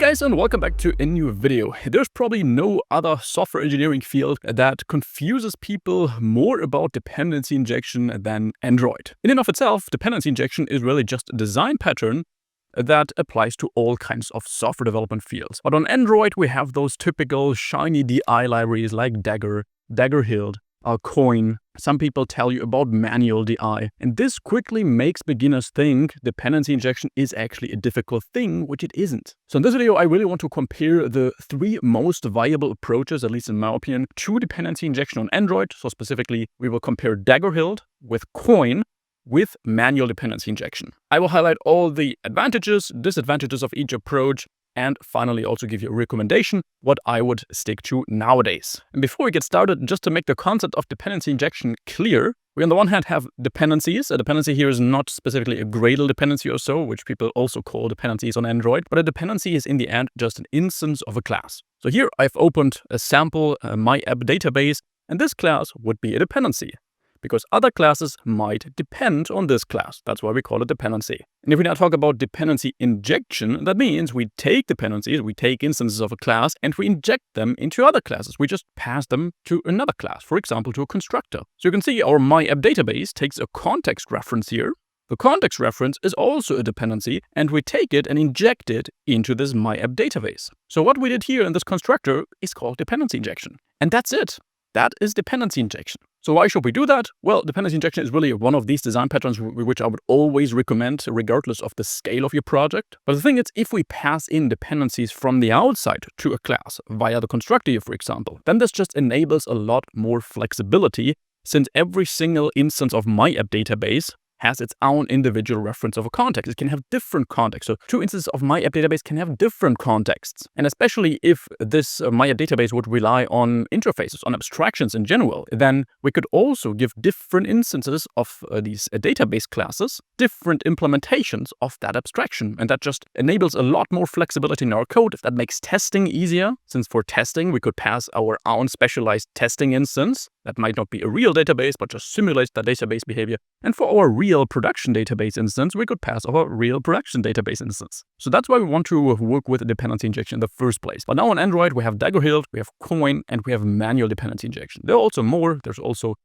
guys, and welcome back to a new video. There's probably no other software engineering field that confuses people more about dependency injection than Android. In and of itself, dependency injection is really just a design pattern that applies to all kinds of software development fields. But on Android, we have those typical shiny DI libraries like Dagger, Dagger-Hilt, Koin. Some people tell you about manual DI, and this quickly makes beginners think dependency injection is actually a difficult thing, which it isn't. So in this video, I really want to compare the three most viable approaches, at least in my opinion, to dependency injection on Android. So specifically, we will compare Dagger-Hilt with Koin with manual dependency injection. I will highlight all the advantages, disadvantages of each approach, and finally also give you a recommendation what I would stick to nowadays. And before we get started, just to make the concept of dependency injection clear, we on the one hand have dependencies. A dependency here is not specifically a Gradle dependency or so, which people also call dependencies on Android, but a dependency is in the end just an instance of a class. So here I've opened a sample my app database, and this class would be a dependency, because other classes might depend on this class. That's why we call it dependency. And if we now talk about dependency injection, that means we take dependencies, we take instances of a class, and we inject them into other classes. We just pass them to another class, for example, to a constructor. So you can see our my app database takes a context reference here. The context reference is also a dependency, and we take it and inject it into this my app database. So what we did here in this constructor is called dependency injection. And that's it. That is dependency injection. So why should we do that? Well, dependency injection is really one of these design patterns which I would always recommend regardless of the scale of your project. But the thing is, if we pass in dependencies from the outside to a class via the constructor here, for example, then this just enables a lot more flexibility, since every single instance of my app database has its own individual reference of a context. It can have different contexts. So two instances of my app database can have different contexts. And especially if this my app database would rely on interfaces, on abstractions in general, then we could also give different instances of these database classes, different implementations of that abstraction. And that just enables a lot more flexibility in our code. If that makes testing easier, since for testing, we could pass our own specialized testing instance that might not be a real database, but just simulates that database behavior. And for our real production database instance, we could pass our real production database instance. So that's why we want to work with dependency injection in the first place. But now on Android, we have Dagger-Hilt, we have Koin, and we have manual dependency injection. There are also more. There's also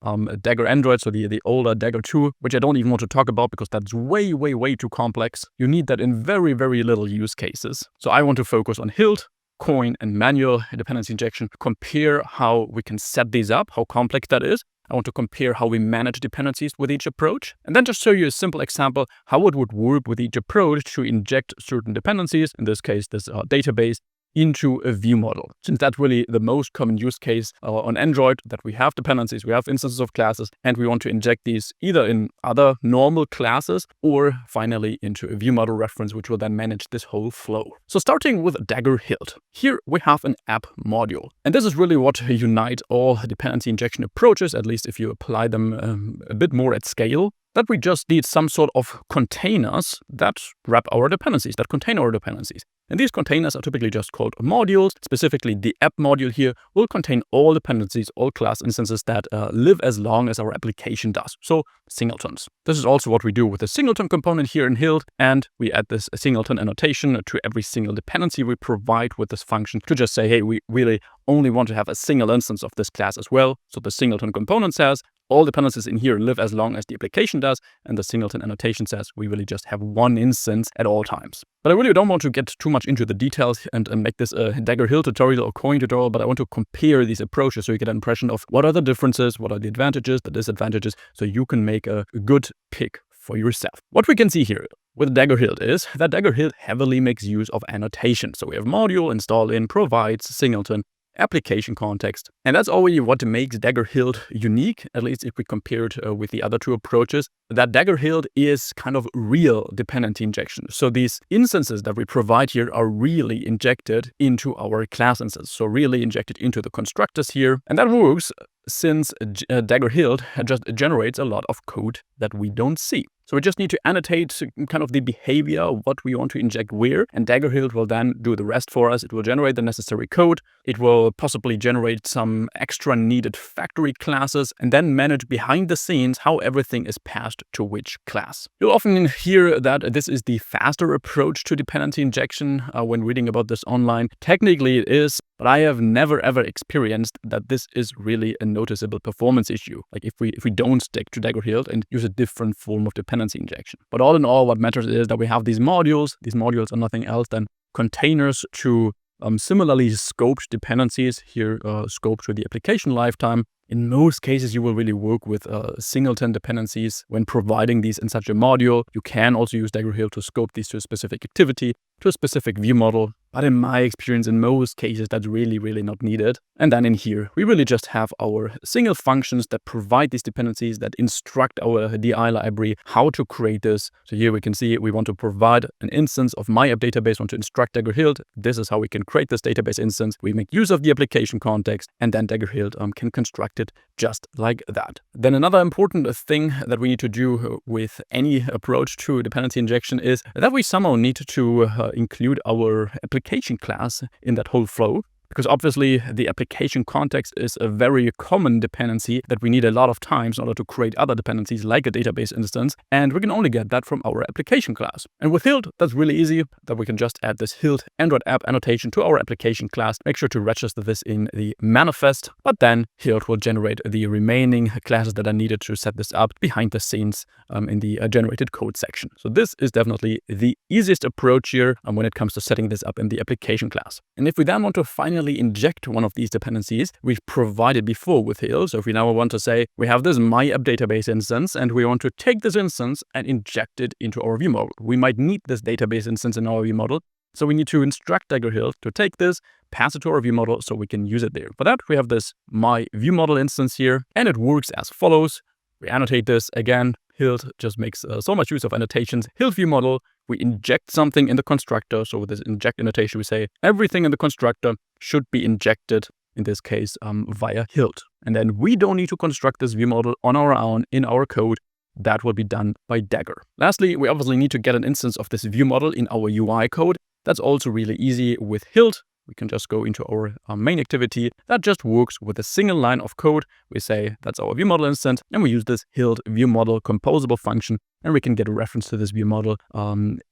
Dagger Android, so the older Dagger 2, which I don't even want to talk about because that's way too complex. You need that in very little use cases. So I want to focus on Hilt, Koin, and manual dependency injection, compare how we can set these up, how complex that is. I want to compare how we manage dependencies with each approach, and then just show you a simple example how it would work with each approach to inject certain dependencies, in this case this database, into a view model. Since that's really the most common use case on Android, that we have dependencies, we have instances of classes, and we want to inject these either in other normal classes or finally into a view model reference, which will then manage this whole flow. So starting with Dagger-Hilt. Here we have an app module. And this is really what unites all dependency injection approaches, at least if you apply them a bit more at scale. That we just need some sort of containers that wrap our dependencies, that contain our dependencies. And these containers are typically just called modules. Specifically, the app module here will contain all dependencies, all class instances that live as long as our application does. So singletons. This is also what we do with the singleton component here in Hilt, and we add this singleton annotation to every single dependency we provide with this function to just say, hey, we really only want to have a single instance of this class as well. So the singleton component says, all dependencies in here live as long as the application does, and the singleton annotation says we really just have one instance at all times. But I really don't want to get too much into the details and make this a Dagger-Hilt tutorial or Koin tutorial, but I want to compare these approaches so you get an impression of what are the differences, what are the advantages, the disadvantages, so you can make a good pick for yourself. What we can see here with Dagger-Hilt is that Dagger-Hilt heavily makes use of annotation. So we have module, install in, provides, singleton, application context. And that's already what makes Dagger-Hilt unique, at least if we compare it with the other two approaches, that Dagger-Hilt is kind of real dependency injection. So these instances that we provide here are really injected into our class instances. So really injected into the constructors here. And that works since Dagger-Hilt just generates a lot of code that we don't see. So we just need to annotate kind of the behavior of what we want to inject where, and Dagger-Hilt will then do the rest for us. It will generate the necessary code. It will possibly generate some extra needed factory classes, and then manage behind the scenes how everything is passed to which class. You'll often hear that this is the faster approach to dependency injection when reading about this online. Technically it is, but I have never ever experienced that this is really a noticeable performance issue. Like if we don't stick to Dagger-Hilt and use a different form of dependency injection. But all in all, what matters is that we have these modules. These modules are nothing else than containers to similarly scoped dependencies, here scoped to the application lifetime. In most cases, you will really work with singleton dependencies when providing these in such a module. You can also use Dagger-Hilt to scope these to a specific activity, to a specific view model. But in my experience, in most cases, that's really, really not needed. And then in here, we really just have our single functions that provide these dependencies, that instruct our DI library how to create this. So here we can see we want to provide an instance of my app database, want to instruct Dagger-Hilt. This is how we can create this database instance. We make use of the application context, and then Dagger-Hilt can construct it just like that. Then another important thing that we need to do with any approach to dependency injection is that we somehow need to include our application class in that whole flow. Because obviously the application context is a very common dependency that we need a lot of times in order to create other dependencies like a database instance, and we can only get that from our application class. And with Hilt, that's really easy, that we can just add this Hilt Android app annotation to our application class, make sure to register this in the manifest, but then Hilt will generate the remaining classes that are needed to set this up behind the scenes in the generated code section. So this is definitely the easiest approach here when it comes to setting this up in the application class. And if we then want to finally inject one of these dependencies we've provided before with Hilt. So if we now want to say we have this my app database instance and we want to take this instance and inject it into our view model. We might need this database instance in our view model. So we need to instruct Dagger-Hilt to take this, pass it to our view model so we can use it there. For that, we have this my view model instance here, and it works as follows. We annotate this again. Hilt just makes so much use of annotations. Hilt view model, we inject something in the constructor. So with this inject annotation, we say everything in the constructor should be injected, in this case, via Hilt. And then we don't need to construct this view model on our own in our code. That will be done by Dagger. Lastly, we obviously need to get an instance of this view model in our UI code. That's also really easy with Hilt. We can just go into our main activity. That just works with a single line of code. We say that's our view model instance, and we use this Hilt view model composable function, and we can get a reference to this view model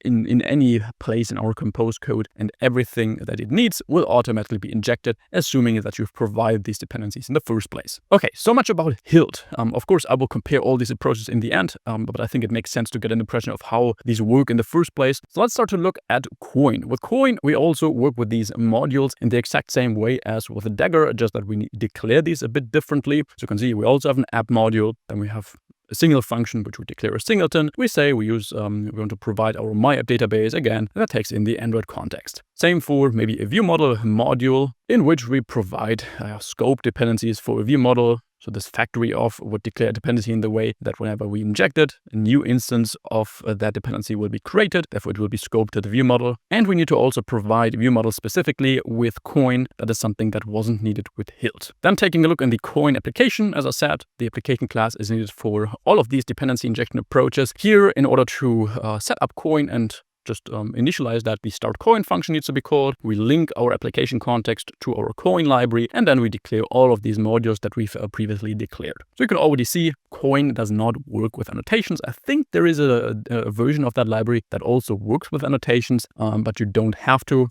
in any place in our compose code, and everything that it needs will automatically be injected, assuming that you've provided these dependencies in the first place. Okay, so much about Hilt. Of course, I will compare all these approaches in the end, but I think it makes sense to get an impression of how these work in the first place. So let's start to look at Koin. With Koin, we also work with these modules in the exact same way as with the Dagger, just that we declare these a bit differently. So you can see we also have an app module, then we have a single function which we declare a singleton. We say we want to provide our my app database again, that takes in the Android context. Same for maybe a view model module in which we provide scope dependencies for a view model. So this factory of would declare a dependency in the way that whenever we inject it, a new instance of that dependency will be created. Therefore, it will be scoped to the view model. And we need to also provide view model specifically with Koin. That is something that wasn't needed with Hilt. Then taking a look in the Koin application, as I said, the application class is needed for all of these dependency injection approaches. Here, in order to set up Koin and just initialize that, the start Koin function needs to be called. We link our application context to our Koin library, and then we declare all of these modules that we've previously declared. So you can already see Koin does not work with annotations. I think there is a version of that library that also works with annotations, but you don't have to.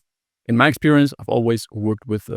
In my experience, I've always worked with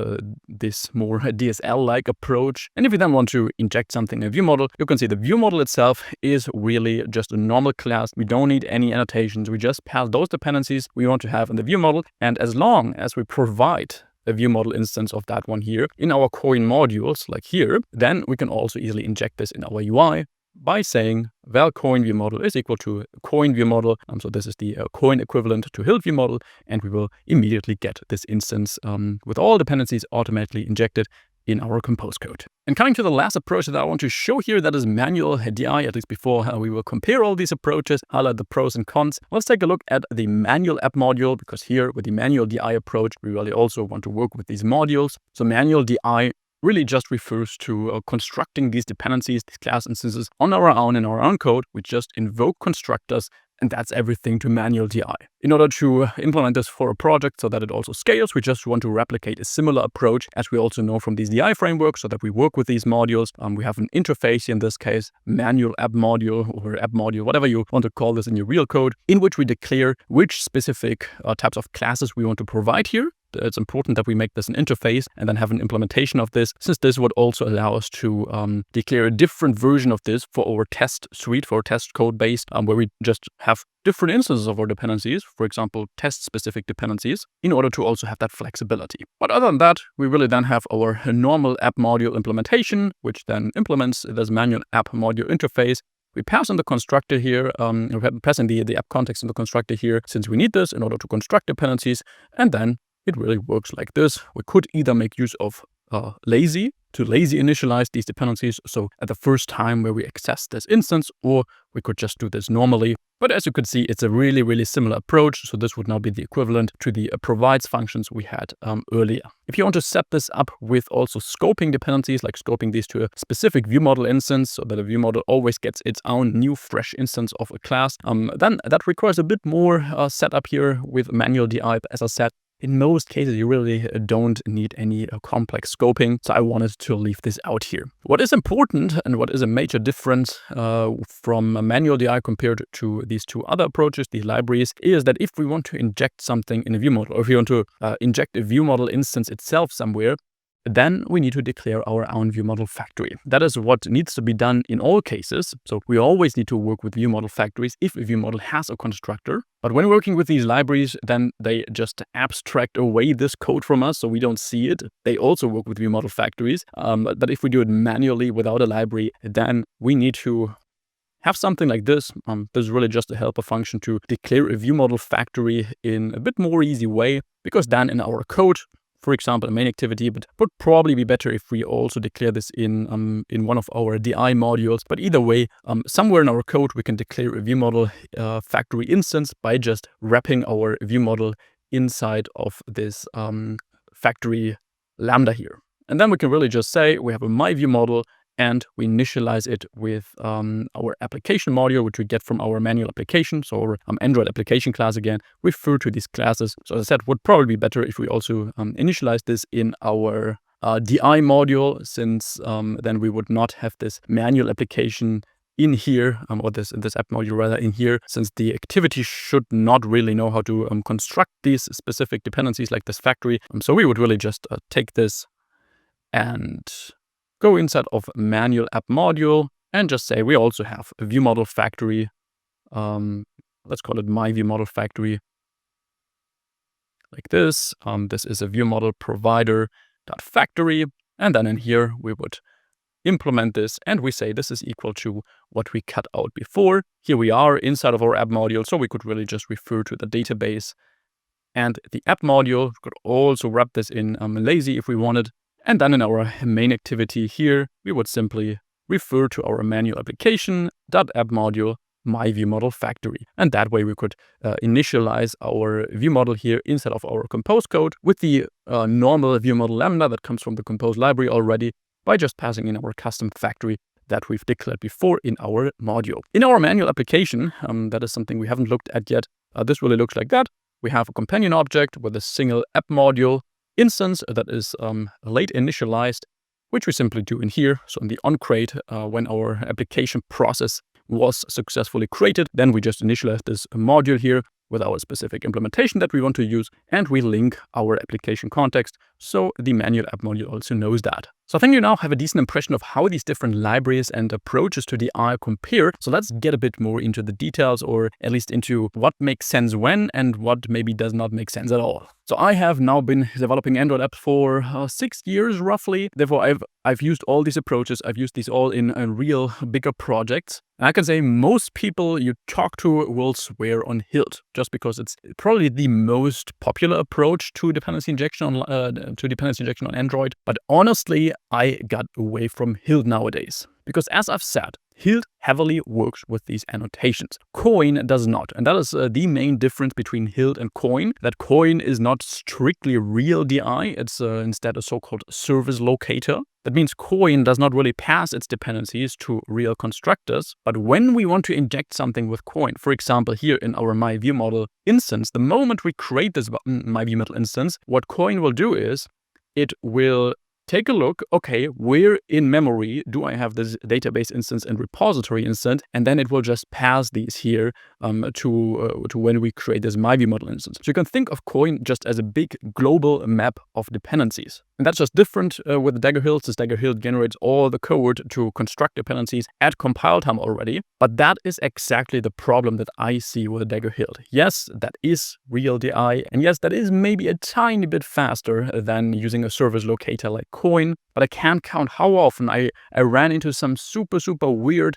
this more DSL-like approach. And if you then want to inject something in a view model, you can see the view model itself is really just a normal class. We don't need any annotations. We just pass those dependencies we want to have in the view model. And as long as we provide a view model instance of that one here in our Koin modules, like here, then we can also easily inject this in our UI by saying val Koin view model is equal to Koin view model. So this is the Koin equivalent to Hilt view model, and we will immediately get this instance with all dependencies automatically injected in our compose code. And coming to the last approach that I want to show here, that is manual DI, at least before we will compare all these approaches, highlight the pros and cons. Let's take a look at the manual app module, because here with the manual DI approach, we really also want to work with these modules. So manual DI really just refers to constructing these dependencies, these class instances on our own in our own code. We just invoke constructors, and that's everything to manual DI. In order to implement this for a project so that it also scales, we just want to replicate a similar approach as we also know from these DI frameworks, so that we work with these modules. We have an interface, in this case, manual app module or app module, whatever you want to call this in your real code, in which we declare which specific types of classes we want to provide here. It's important that we make this an interface and then have an implementation of this, since this would also allow us to declare a different version of this for our test suite, for our test code base, where we just have different instances of our dependencies, for example, test-specific dependencies, in order to also have that flexibility. But other than that, we really then have our normal app module implementation, which then implements this manual app module interface. We pass in the constructor here, we pass in the app context in the constructor here, since we need this in order to construct dependencies, and then it really works like this. We could either make use of lazy initialize these dependencies, so at the first time where we access this instance, or we could just do this normally. But as you can see, it's a really, really similar approach. So this would now be the equivalent to the provides functions we had earlier. If you want to set this up with also scoping dependencies, like scoping these to a specific view model instance, so that a view model always gets its own new fresh instance of a class, then that requires a bit more setup here with manual DI. But as I said, in most cases, you really don't need any complex scoping, so I wanted to leave this out here. What is important and what is a major difference from manual DI compared to these two other approaches, these libraries, is that if we want to inject something in a view model, or if we want to inject a view model instance itself somewhere, then we need to declare our own view model factory. That is what needs to be done in all cases. So we always need to work with view model factories if a view model has a constructor. But when working with these libraries, then they just abstract away this code from us, so we don't see it. They also work with view model factories. But if we do it manually without a library, then we need to have something like this. This is really just a helper function to declare a view model factory in a bit more easy way, because then in our code, for example, a main activity, but would probably be better if we also declare this in one of our DI modules. But either way, somewhere in our code, we can declare a view model factory instance by just wrapping our view model inside of this factory lambda here. And then we can really just say we have a my view model, and we initialize it with our application module, which we get from our manual application. So our Android application class again, refer to these classes. So as I said, would probably be better if we also initialize this in our DI module, since then we would not have this manual application in here, or this app module rather in here, since the activity should not really know how to construct these specific dependencies like this factory. So we would really just take this and go inside of manual app module and just say we also have a view model factory. Let's call it my view model factory like this. This is a view model provider.factory. And then in here, we would implement this and we say this is equal to what we cut out before. Here we are inside of our app module. So we could really just refer to the database and the app module. We could also wrap this in lazy if we wanted. And then in our main activity here, we would simply refer to our manual application.app module, my view model factory. And that way we could initialize our view model here inside of our compose code with the normal view model lambda that comes from the compose library already, by just passing in our custom factory that we've declared before in our module. In our manual application, that is something we haven't looked at yet. This really looks like that. We have a companion object with a single app module instance that is late initialized, which we simply do in here. So in the onCreate, when our application process was successfully created, then we just initialize this module here with our specific implementation that we want to use, and we link our application context, so the manual app module also knows that. So I think you now have a decent impression of how these different libraries and approaches to DI compare. So let's get a bit more into the details, or at least into what makes sense when and what maybe does not make sense at all. So I have now been developing Android apps for 6 years roughly. Therefore, I've used all these approaches. I've used these all in real bigger projects. And I can say most people you talk to will swear on Hilt, just because it's probably the most popular approach to dependency injection on Android. But honestly, I got away from Hilt nowadays. Because as I've said, Hilt heavily works with these annotations. Koin does not. And that is the main difference between Hilt and Koin, that Koin is not strictly real DI. It's instead a so-called service locator. That means Koin does not really pass its dependencies to real constructors. But when we want to inject something with Koin, for example, here in our MyViewModel instance, the moment we create this MyViewModel instance, what Koin will do is it will take a look, okay, where in memory do I have this database instance and repository instance, and then it will just pass these here to when we create this MyViewModel instance. So you can think of Koin just as a big global map of dependencies. And that's just different with the Dagger-Hilt. This Dagger-Hilt generates all the code to construct dependencies at compile time already. But that is exactly the problem that I see with the Dagger-Hilt. Yes, that is real DI. And yes, that is maybe a tiny bit faster than using a service locator like Koin. But I can't count how often I ran into some super weird,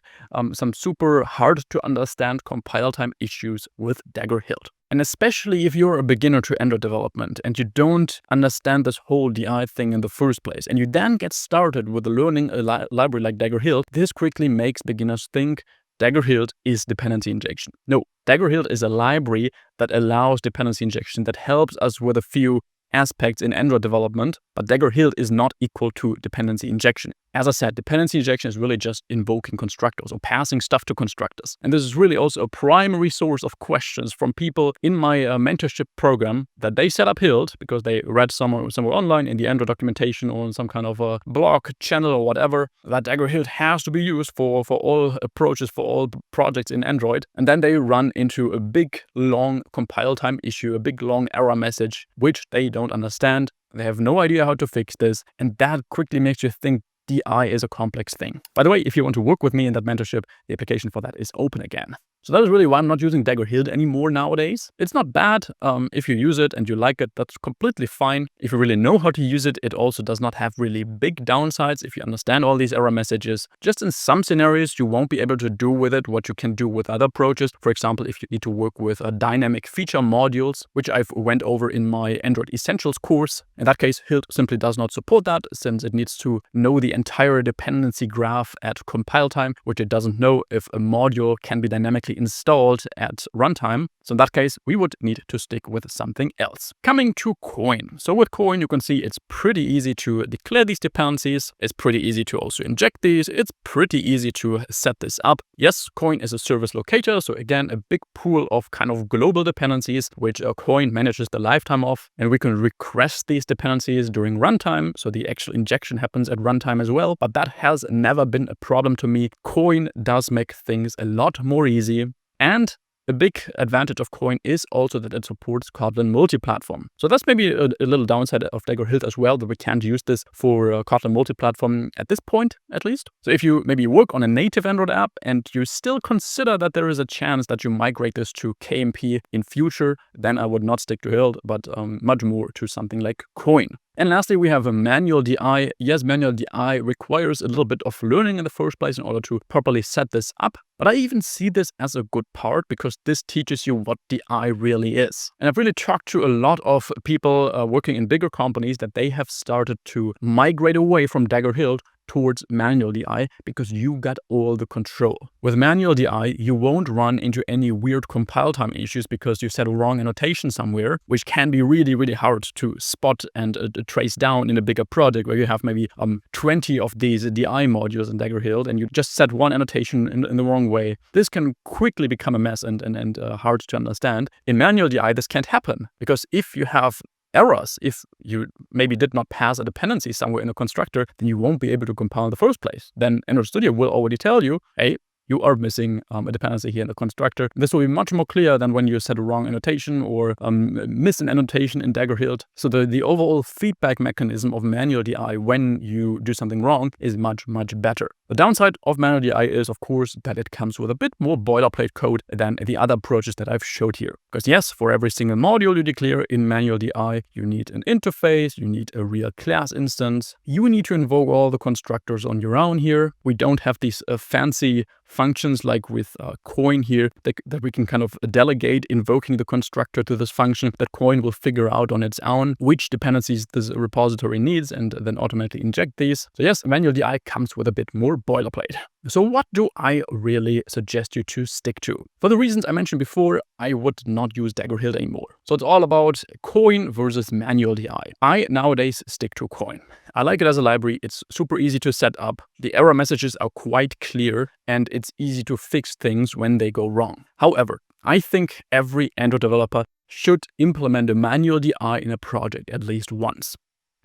some super hard to understand compile time issues with Dagger-Hilt. And especially if you're a beginner to Android development and you don't understand this whole DI thing in the first place, and you then get started with learning a library like Dagger-Hilt, this quickly makes beginners think Dagger-Hilt is dependency injection. No, Dagger-Hilt is a library that allows dependency injection, that helps us with a few aspects in Android development, but Dagger-Hilt is not equal to dependency injection. As I said, dependency injection is really just invoking constructors or passing stuff to constructors. And this is really also a primary source of questions from people in my mentorship program that they set up Hilt because they read somewhere online in the Android documentation or in some kind of a blog channel or whatever that Dagger-Hilt has to be used for all approaches, for all projects in Android. And then they run into a big, long compile time issue, a big, long error message, which they don't understand. They have no idea how to fix this. And that quickly makes you think DI is a complex thing. By the way, if you want to work with me in that mentorship, the application for that is open again. So that is really why I'm not using Dagger-Hilt anymore nowadays. It's not bad. If you use it and you like it, that's completely fine. If you really know how to use it, it also does not have really big downsides if you understand all these error messages. Just in some scenarios, you won't be able to do with it what you can do with other approaches. For example, if you need to work with dynamic feature modules, which I've went over in my Android Essentials course. In that case, Hilt simply does not support that since it needs to know the entire dependency graph at compile time, which it doesn't know if a module can be dynamically installed at runtime. So in that case, we would need to stick with something else. Coming to Koin. So with Koin, you can see it's pretty easy to declare these dependencies. It's pretty easy to also inject these. It's pretty easy to set this up. Yes, Koin is a service locator. So again, a big pool of kind of global dependencies, which Koin manages the lifetime of. And we can request these dependencies during runtime. So the actual injection happens at runtime as well. But that has never been a problem to me. Koin does make things a lot more easy. And a big advantage of Koin is also that it supports Kotlin multi-platform. So that's maybe a little downside of Dagger-Hilt as well, that we can't use this for Kotlin multi-platform at this point, at least. So if you maybe work on a native Android app and you still consider that there is a chance that you migrate this to KMP in future, then I would not stick to Hilt, but much more to something like Koin. And lastly, we have a manual DI. Yes, manual DI requires a little bit of learning in the first place in order to properly set this up. But I even see this as a good part because this teaches you what DI really is. And I've really talked to a lot of people working in bigger companies that they have started to migrate away from Dagger-Hilt towards manual DI because you got all the control. With manual DI, you won't run into any weird compile time issues because you set a wrong annotation somewhere, which can be really hard to spot and trace down in a bigger project where you have maybe 20 of these DI modules in Dagger-Hilt and you just set one annotation in the wrong way. This can quickly become a mess and hard to understand. In manual DI, this can't happen because if you have errors, if you maybe did not pass a dependency somewhere in a constructor, then you won't be able to compile in the first place. Then Android Studio will already tell you, hey, you are missing a dependency here in the constructor. This will be much more clear than when you set a wrong annotation or miss an annotation in Dagger-Hilt. So the overall feedback mechanism of manual DI when you do something wrong is much better. The downside of manual DI is, of course, that it comes with a bit more boilerplate code than the other approaches that I've showed here. Because yes, for every single module you declare in manual DI, you need an interface, you need a real class instance, you need to invoke all the constructors on your own here. We don't have these fancy functions like with Koin here that we can kind of delegate invoking the constructor to this function that Koin will figure out on its own which dependencies this repository needs and then automatically inject these. So yes, manual DI comes with a bit more boilerplate. So what do I really suggest you to stick to? For the reasons I mentioned before, I would not use Dagger-Hilt anymore. So it's all about Koin versus manual DI. I nowadays stick to Koin. I like it as a library. It's super easy to set up. The error messages are quite clear and it's easy to fix things when they go wrong. However, I think every Android developer should implement a manual DI in a project at least once.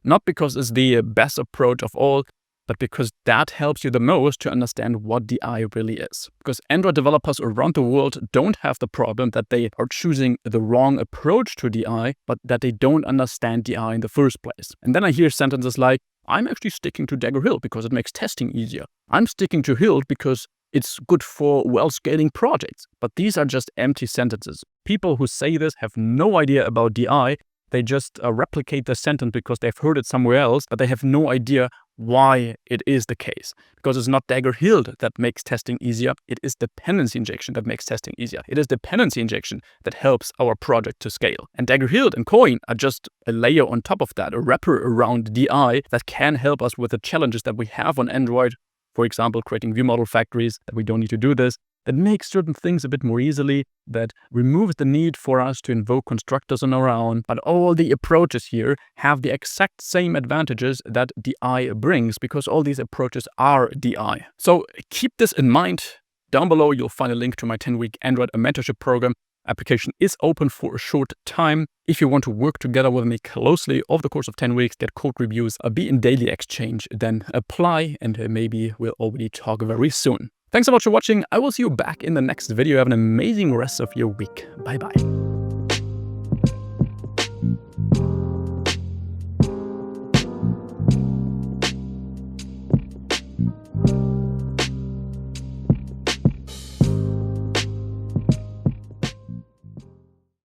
Not because it's the best approach of all, but because that helps you the most to understand what DI really is. Because Android developers around the world don't have the problem that they are choosing the wrong approach to DI, but that they don't understand DI in the first place. And then I hear sentences like, I'm actually sticking to Dagger-Hilt because it makes testing easier. I'm sticking to Hilt because it's good for well-scaling projects. But these are just empty sentences. People who say this have no idea about DI. They just replicate the sentence because they've heard it somewhere else, but they have no idea why it is the case. Because it's not Dagger-Hilt that makes testing easier. It is dependency injection that makes testing easier. It is dependency injection that helps our project to scale. And Dagger-Hilt and Koin are just a layer on top of that, a wrapper around DI that can help us with the challenges that we have on Android. For example, creating view model factories, that we don't need to do this, that makes certain things a bit more easily, that removes the need for us to invoke constructors on our own. But all the approaches here have the exact same advantages that DI brings because all these approaches are DI. So keep this in mind. Down below, you'll find a link to my 10-week Android mentorship program. Application is open for a short time. If you want to work together with me closely over the course of 10 weeks, get code reviews, be in daily exchange, then apply and maybe we'll already talk very soon. Thanks so much for watching. I will see you back in the next video. Have an amazing rest of your week. Bye bye.